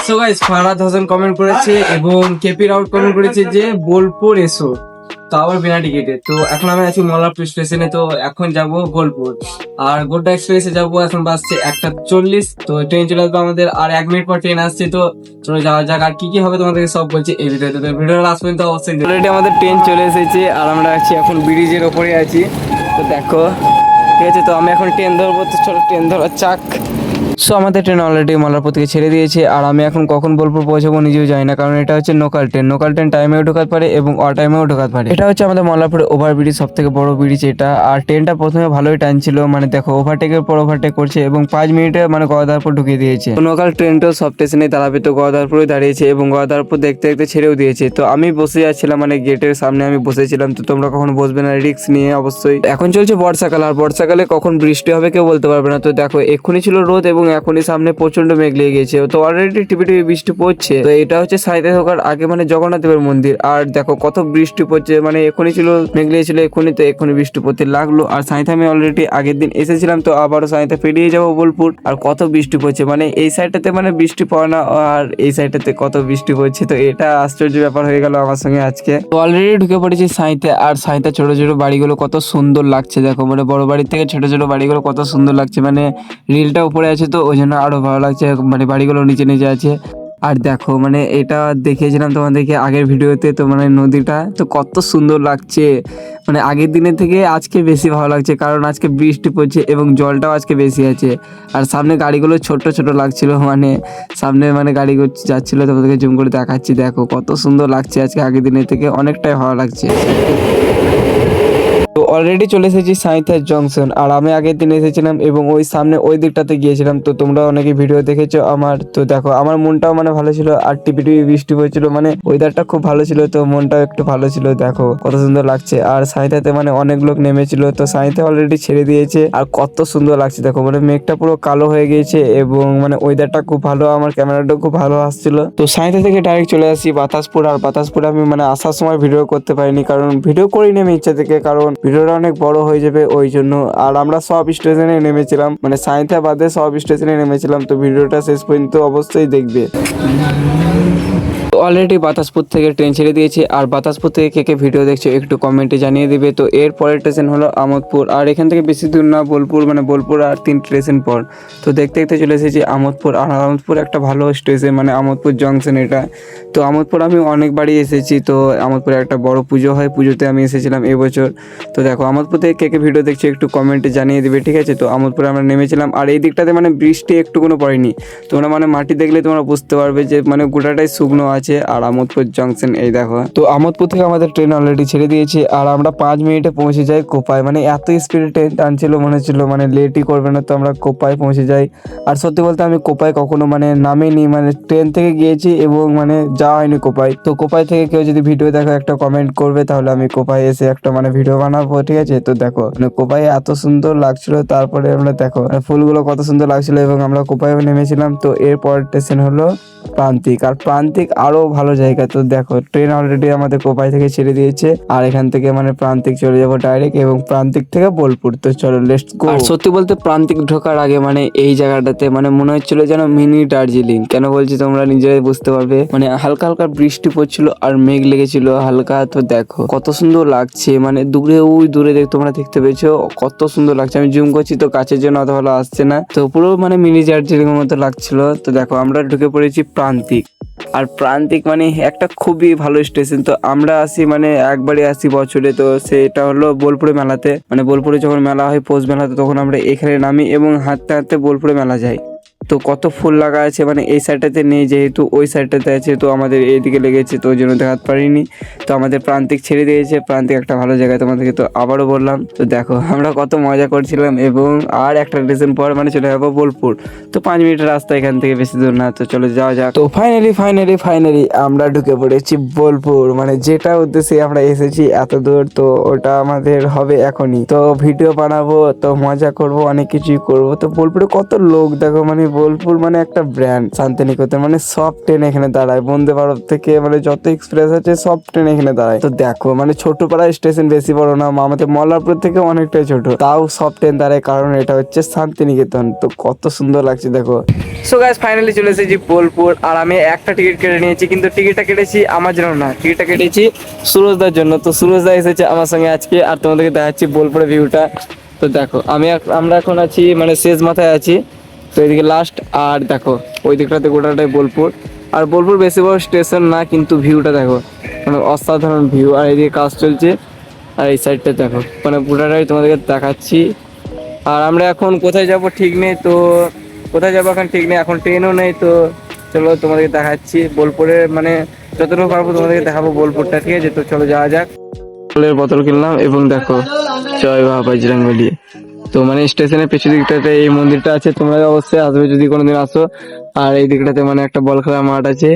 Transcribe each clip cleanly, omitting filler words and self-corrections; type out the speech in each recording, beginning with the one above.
So guys Farad Hossain comment করেছে এবং KP route comment করেছে যে বোলপুর এসো, তো আবার বিনা টিকিটে। তো এখন আমি আছি মল্লারপুর স্টেশনে, তো এখন যাব বোলপুর। আর গোড্ডা এক্সপ্রেসে যাব, এখন বাসছে 1:40। তো ট্রেন চলে আসবে আমাদের, আর 1 মিনিট পর ট্রেন আসছে। তো চলো যাওয়া যাক, আর কি কি হবে তোমাদেরকে সব বলছি এই ভিডিওতে। তো ভিডিওটা লাস্ট পর্যন্ত অবশ্যই। অলরেডি আমাদের ট্রেন চলে এসেছে আর আমরা আছি এখন ব্রিজের ওপরে আছি। তো দেখো ঠিক আছে, তো আমি এখন ট্রেন ধরবো। তো চলো ট্রেন ধরার চাক। সো আমাদের ট্রেন অলরেডি মল্লারপুর থেকে ছেড়ে দিয়েছে, আর আমি এখন কখন বোলপুর পৌঁছাবো নিজেও জানি না, কারণ এটা হচ্ছে লোকাল ট্রেন। লোকাল ট্রেন টাইমেও ঢোকাতে পারে এবং টাইমেও ঢোকাতে পারে। এটা হচ্ছে আমাদের মল্লারপুরের ওভারব্রিজ, সব থেকে বড় ব্রিজ এটা। আর ট্রেনটা প্রথমে ভালোই টানছিল, মানে দেখো ওভারটেকের পর ওভারটেক করছে এবং 5 মিনিটে মানে গদারপুর ঢুকিয়ে দিয়েছে। লোকাল ট্রেনটাও সব স্টেশনে দাঁড়াবে, তো গদারপুরে দাঁড়িয়েছে এবং গদারপুর দেখতে দেখতে ছেড়েও দিয়েছে। তো আমি বসে যাচ্ছিলাম, মানে গেটের সামনে আমি বসেছিলাম। তো তোমরা কখন বসবে না, রিস্ক নিয়ে অবশ্যই। এখন চলছে বর্ষাকাল, আর বর্ষাকালে কখন বৃষ্টি হবে কেউ বলতে পারবে না। তো দেখো এক্ষুনি ছিল রোদ এবং এখনই সামনে প্রচন্ড মেঘ লেগে গেছে। তো অলরেডি টিপি টিপি বৃষ্টি পড়ছে। তো এটা হচ্ছে সাঁইতে ঢোকার আগে মানে জগন্নাথ দেবের মন্দির, আর দেখো কত বৃষ্টি পড়ছে। মানে এখনই ছিল মেঘ লেগেছিল এখনই, তো এখনই বৃষ্টি পড়তে লাগলো। আর সাঁইতে আমি অলরেডি আগের দিন এসেছিলাম, তো আবারও সাঁইতে পেরিয়ে যাবো বোলপুর। আর কত বৃষ্টি পড়ছে, মানে এই সাইডটাতে মানে বৃষ্টি পড়ে না, আর এই সাইডটাতে কত বৃষ্টি পড়ছে। তো এটা আশ্চর্য ব্যাপার হয়ে গেল আমার সঙ্গে আজকে। তো অলরেডি ঢুকে পড়েছি সাঁইতে, আর সাঁইতে ছোট ছোট বাড়িগুলো কত সুন্দর লাগছে দেখো। মানে বড় বাড়ির থেকে ছোট ছোট বাড়িগুলো কত সুন্দর লাগছে, মানে রিলটা উপরে আছে তো ওই জন্য আরো ভালো লাগছে। মানে বাড়িগুলো নিচে নিচে আছে। আর দেখো মানে এটা দেখিয়েছিলাম তোমাদেরকে আগের ভিডিওতে, তো মানে নদীটা তো কত সুন্দর লাগছে। মানে আগের দিনের থেকে আজকে বেশি ভালো লাগছে, কারণ আজকে বৃষ্টি পড়ছে এবং জলটাও আজকে বেশি আছে। আর সামনে গাড়িগুলো ছোট ছোট লাগছিল, মানে সামনে মানে গাড়ি যাচ্ছিল, তোমাদেরকে জুম করে দেখাচ্ছি। দেখো কত সুন্দর লাগছে আজকে, আগের দিনের থেকে অনেকটাই ভালো লাগছে। তো অলরেডি চলে এসেছি সাঁইথিয়া জংশন, আর আমি আগের দিন এসেছিলাম এবং ওই সামনে ওই দিকটাতে গিয়েছিলাম। তো তোমরা অনেকে ভিডিও দেখেছো আমার। তো দেখো আমার মনটাও মানে ভালো ছিল, আর টিপি টিপি বৃষ্টি পড়ছিল, মানে ওয়েদারটা খুব ভালো ছিল, তো মনটাও একটু ভালো ছিল। দেখো কত সুন্দর লাগছে। আর সাঁইথিয়াতে মানে অনেক লোক নেমেছিল, তো সাঁইথিয়া অলরেডি ছেড়ে দিয়েছে। আর কত সুন্দর লাগছে দেখো, মানে মেঘটা পুরো কালো হয়ে গিয়েছে এবং মানে ওয়েদারটা খুব ভালো, আমার ক্যামেরাটাও খুব ভালো আসছিল। তো সাঁইথিয়া থেকে ডাইরেক্ট চলে আসি বাতাসপুর। আর বাতাসপুরে আমি মানে আসার সময় ভিডিও করতে পারিনি, কারণ ভিডিও করিনি আমি ইচ্ছা থেকে, কারণ ভিডিওটা অনেক বড় হয়ে যাবে ওই জন্য। আর আমরা সব স্টেশনে নেমেছিলাম, মানে সাঁইথিয়া বাদে সব স্টেশনে নেমেছিলাম। তো ভিডিওটা শেষ পর্যন্ত অবশ্যই দেখবে। অলরেডি বাতাসপুর থেকে ট্রেন ছেড়ে দিয়েছে, আর বাতাসপুর থেকে কে কে ভিডিও দেখছো একটু কমেন্টে জানিয়ে দিবে। তো এর পরের স্টেশন হলো আমোদপুর, আর এখান থেকে বেশি দূর না বোলপুর, মানে বোলপুর আর 3 স্টেশন পর। তো দেখতে দেখতে চলে এসেছি আমোদপুর। আর আমোদপুর একটা ভালো স্টেশন, মানে আমোদপুর জংশন এটা। তো আমোদপুর আমি অনেকবারই এসেছি। তো আমোদপুরে একটা বড় পুজো হয়, পুজোতে আমি এসেছিলাম এবছর। তো দেখো আমোদপুর থেকে কে কে ভিডিও দেখছো একটু কমেন্টে জানিয়ে দিবে, ঠিক আছে। তো আমোদপুরে আমরা নেমেছিলাম, আর এই দিকটাতে মানে বৃষ্টি একটুকুনো পড়েনি। তোমরা মানে মাটি দেখলে তোমরা বুঝতে পারবে যে মানে গোটাটাই শুকনো আছে। আর আমোদপুর জংশন এই দেখো। তো আমোদপুর থেকে আমাদের ট্রেন অলরেডি ছেড়ে দিয়েছে, আর আমরা 5 মিনিটে পৌঁছে যাই কোপায়। মানে এত স্পিডে ট্রেন টানছিল, মনে হচ্ছিল মানে লেটই করবে না। তো আমরা কোপায় পৌঁছে যাই। আর সত্যি বলতে আমি কোপায় কখনো মানে নামিনি, মানে ট্রেন থেকে গিয়েছি এবং মানে যাওয়া হয়নি কোপায়। তো কোপায় থেকে কেউ যদি ভিডিও দেখো একটা কমেন্ট করবে, তাহলে আমি কোপায় এসে একটা মানে ভিডিও বানাবো, ঠিক আছে। তো দেখো মানে কোপায় এত সুন্দর লাগছিল। তারপরে আমরা দেখো ফুলগুলো কত সুন্দর লাগছিল এবং আমরা কোপায় নেমেছিলাম। তো এরপর স্টেশন হলো প্রান্তিক, আর প্রান্তিক আরো ভালো জায়গা। তো দেখো ট্রেন অলরেডি আমাদের কোপাই থেকে ছেড়ে দিয়েছে, আর এখান থেকে মানে প্রান্তিক চলে যাবো ডাইরেক্ট, এবং প্রান্তিক থেকে বোলপুর। তো চলো লেটস গো। আর সত্যি বলতে প্রান্তিক ঢোকার আগে মানে এই জায়গাটাতে মানে মনে হচ্ছিল যেন মিনি দার্জিলিং। কেন বলছি তোমরা নিজেরাই বুঝতে পারবে। মানে হালকা হালকা বৃষ্টি পড়ছিল আর মেঘ লেগেছিল হালকা। তো দেখো কত সুন্দর লাগছে, মানে দূরে ওই দূরে তোমরা দেখতে পেয়েছো কত সুন্দর লাগছে। আমি জুম করছি তো কাছের জন্য অত ভালো আসছে না, তো পুরো মানে মিনি দার্জিলিং এর মতো লাগছিল। তো দেখো আমরা ঢুকে পড়েছি প্রান্তিক। আর প্রান্তিক মানে একটা খুবই ভালো স্টেশন। তো আমরা আসি মানে একবারই আসি বছরে, তো সেটা হলো বোলপুরে মেলাতে। মানে বোলপুরে যখন মেলা হয় পৌষ মেলাতে, তখন আমরা এখানে নামি এবং হাঁটতে হাঁটতে বোলপুরে মেলা যাই। তো কত ফুল লাগা আছে, মানে এই সাইডটাতে নেই যেহেতু ওই সাইডটাতে আছে, তো আমাদের এইদিকে লেগেছে, তো ওই জন্য দেখাতে পারিনি। তো আমাদের প্রান্তিক ছেড়ে দিয়েছে। প্রান্তিক একটা ভালো জায়গায় তোমাদেরকে তো আবারও বললাম। তো দেখো আমরা কত মজা করছিলাম, এবং আর একটা স্টেশন পর মানে চলে যাবো বোলপুর। তো 5 মিনিটের রাস্তা এখান থেকে, বেশি দূর না। তো চলো যাওয়া যাক। তো ফাইনালি আমরা ঢুকে পড়েছি বোলপুর, মানে যেটা উদ্দেশ্যে আমরা এসেছি এত দূর। তো ওটা আমাদের হবে এখনই। তো ভিডিও বানাবো, তো মজা করব, অনেক কিছুই করব। তো বোলপুরে কত লোক দেখো, মানে বোলপুর মানে একটা ব্র্যান্ড, শান্তিনিকেতন মানে সব ট্রেন এখানে দাঁড়ায়, বন্দে ভারত থেকে মানে যত এক্সপ্রেস আছে সব ট্রেন এখানে দাঁড়ায়। তো দেখো মানে ছোটপাড়া স্টেশন, বেশি বড় না, আমাদের মল্লারপুর থেকে অনেকটাই ছোট, তাও সব ট্রেন দাঁড়ায়, কারণ এটা হচ্ছে শান্তিনিকেতন। তো কত সুন্দর লাগছে দেখো। সো গাইস ফাইনালি চলে এসেছি বোলপুর, আর আমি একটা টিকিট কেটে নিয়েছি, কিন্তু টিকিটটা কেটেছি আমার জন্য না, টিকিটটা কেটেছি সুরজদার জন্য। তো সুরজদা এসেছে আমার সঙ্গে আজকে, আর তোমাদেরকে দেখাচ্ছি বোলপুরের ভিউটা। তো দেখো আমরা এখন আছি মানে শেষ মাথায় আছি, তো এদিকে লাস্ট, আর দেখো ওই দিকটাতে গোটাটাই বোলপুর। আর বোলপুর বেশি বড় স্টেশন না, কিন্তু ভিউটা দেখো মানে অসাধারণ ভিউ। আর এদিকে কাজ চলছে, আর এই সাইডটা দেখো মানে পুরোটাই তোমাদেরকে দেখাচ্ছি। আর আমরা এখন কোথায় যাব ঠিক নেই, তো কোথায় যাবো এখন ঠিক নেই, এখন ট্রেনও নেই। তো চলো তোমাদেরকে দেখাচ্ছি বোলপুরের মানে যতটুকু পারবো তোমাদেরকে দেখাবো বোলপুরটা, ঠিক আছে? তো চলো যাওয়া যাক। জলের বোতল কিনলাম এবং দেখো জয় বাবা বজরংবলী। তো মানে স্টেশনের পেছন দিকটাতে এই মন্দিরটা আছে, তোমরা অবশ্যই আসবে যদি কোনোদিন আসো। আর এই দিকটাতে মানে একটা বল খেলার মাঠ আছে,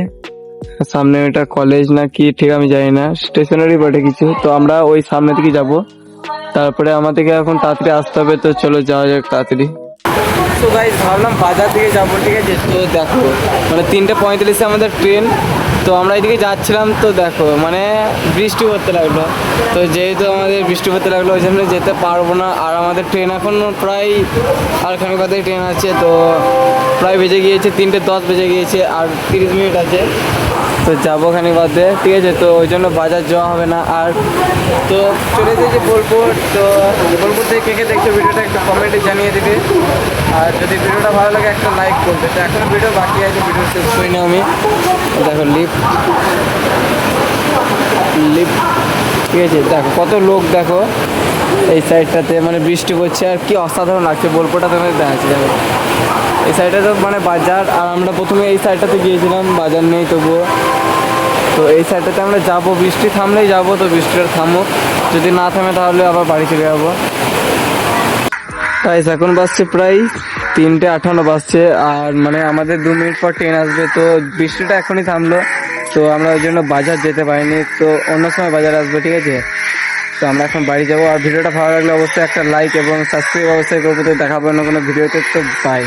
সামনে এটা কলেজ না কি ঠিক আমি জানি না, স্টেশনারি বটে কিছু। তো আমরা ওই সামনে থেকে যাব, তারপরে আমাদেরকে এখন তাড়াতাড়ি আসতে হবে। তো চলো যাওয়া যাক তাড়াতাড়ি। তো গাইস ভাবলাম বাজার দিকে যাবো, ঠিক আছে? তো দেখো মানে 3:35 আমাদের ট্রেন, তো আমরা এদিকে যাচ্ছিলাম, তো দেখো মানে বৃষ্টি পড়তে লাগলো। তো যেহেতু আমাদের বৃষ্টি পড়তে লাগলো ওই জন্য যেতে পারবো না। আর আমাদের ট্রেন এখন প্রায় আর খানিক বাদে ট্রেন আছে, তো প্রায় বেজে গিয়েছে 3:10 বেজে গিয়েছে, আর 30 মিনিট আছে। তো যাবো খানিক বাদে, ঠিক আছে? তো ওই জন্য বাজার যাওয়া হবে না। আর তো চলে এসেছি বোলপুর। তো বোলপুর থেকে কে কে দেখছো ভিডিওটা একটু কমেন্টে জানিয়ে দেবে, আর যদি ভিডিওটা ভালো লাগে একটা লাইক করবে। তো এখন ভিডিও বাকি আছে, ভিডিও শেষ করি না আমি। দেখো লিফট, ঠিক আছে? দেখো কত লোক, দেখো এই সাইডটাতে মানে বৃষ্টি পড়ছে, আর কি অসাধারণ লাগছে বোলপুরটা তোমাদের দেখাচ্ছি। দেখো এই সাইডটা তো মানে বাজার, আর আমরা প্রথমে এই সাইডটাতে গিয়েছিলাম, বাজার নেই তবুও। তো এই সাইডটাতে আমরা যাবো, বৃষ্টি থামলেই যাবো। তো বৃষ্টিটা থামুক, যদি না থামে তাহলে আবার বাড়ি চলে যাবো। তাই এখন বাজছে প্রায় 3:58 বাজছে, আর মানে আমাদের 2 মিনিট পর ট্রেন আসবে। তো বৃষ্টিটা এখনই থামলো, তো আমরা ওই জন্য বাজার যেতে পারিনি, তো অন্য সময় বাজার আসবে, ঠিক আছে? তো আমরা এখন বাড়ি যাবো। আর ভিডিওটা ভালো লাগলে অবশ্যই একটা লাইক এবং সাবস্ক্রাইব অবশ্যই করবো। তো দেখাবো অন্য কোনো ভিডিওতে, তো বাই।